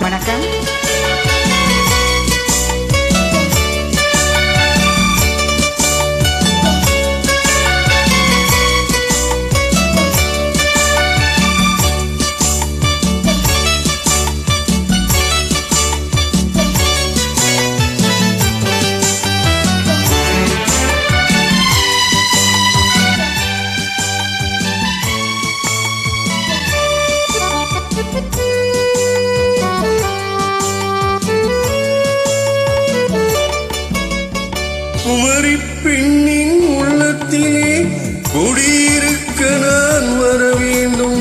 வணக்கம். குமரி பெண்ணின் உள்ளத்திலே குடியிருக்க நான் வர வேண்டும்.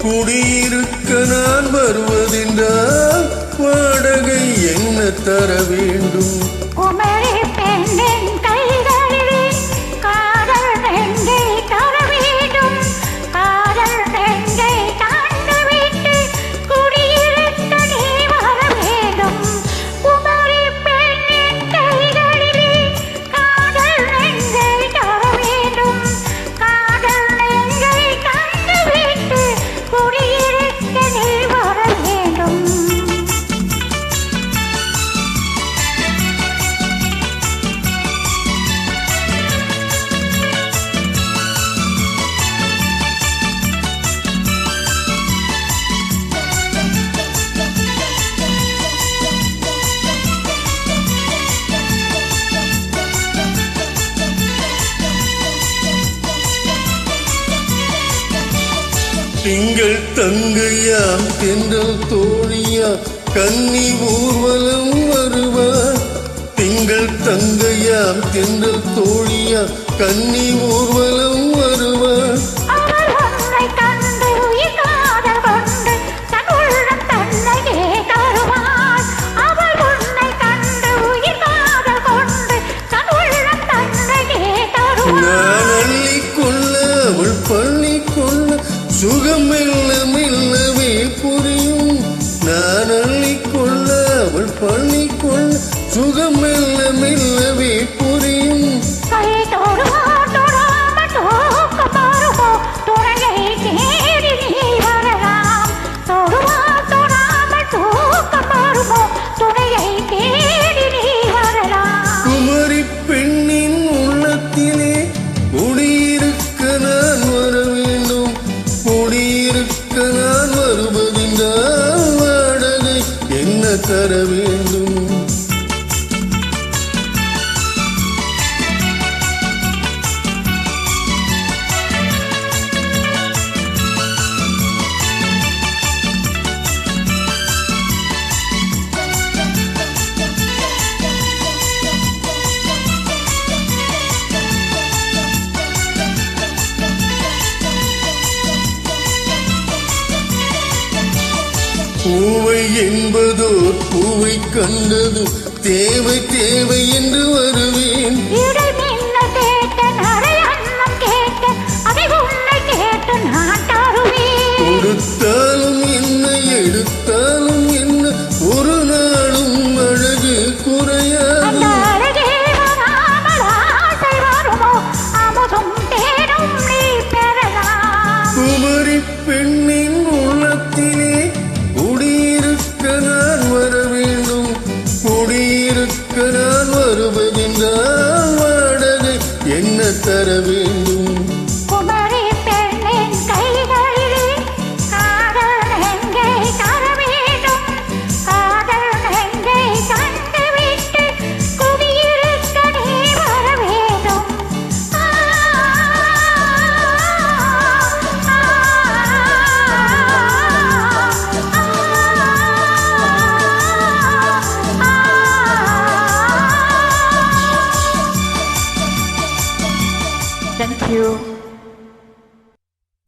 குடியிருக்க நான் வருவதென்றால் வாடகை என்ன தர வேண்டும்? குமரி பெண்ணின் கைகளிலே காதல் நெஞ்சை தர வேண்டும். காதல் நெஞ்சை தந்துவிட்டு குடியிருக்க நீ வர வேண்டும். குமரி பெண்ணின் கைகளிலே காதல் நெஞ்சை தர வேண்டும். காதல் நெஞ்சை தந்துவிட்டு குடியிருக்க நீ வர வேண்டும். திங்கள் தங்கையாம் தென்றல் தோழியா கன்னி ஊர்வலம் வருவார். திங்கள் தங்கையாம் தென்றல் தோழியா கன்னி ஊர்வலம் வருவார். அவர் உன்னை கண்டு உயிர் காதல் கொண்டு தன் உள்ளம் தன்னையே தருவார். அவர் உன்னை கண்டு உயிர் காதல் கொண்டு தன் உள்ளம் தன்னையே தருவார். நான் அள்ளிக்கொள்ள அவள் பண்ணிக்கொள்ள சுகம் மெல்ல மெல்லவே புரியும். நான் அள்ளிக்கொள்ள அவள் பண்ணிக்கொள்ள சுகம் மெல்ல மெல்லவே புரியும். கை தொடுவார் தொடாமல் தூக்கம் வருமோ துணையை தேடி நீ வரலாம். தொடுவார் தொடாமல் தூக்கம் வருமோ துணையை தேடி நீ வரலாம். குமரி பெண்ணின் உள்ளத்திலே குடியிருக்க நான் வர வேண்டும். குடியிருக்க நான் வருவதென்றால் வாடகை என்ன தர வேண்டும்? பூவை என்பதோர் பூவை கண்டது தேவை தேவை என்று வருவேன்.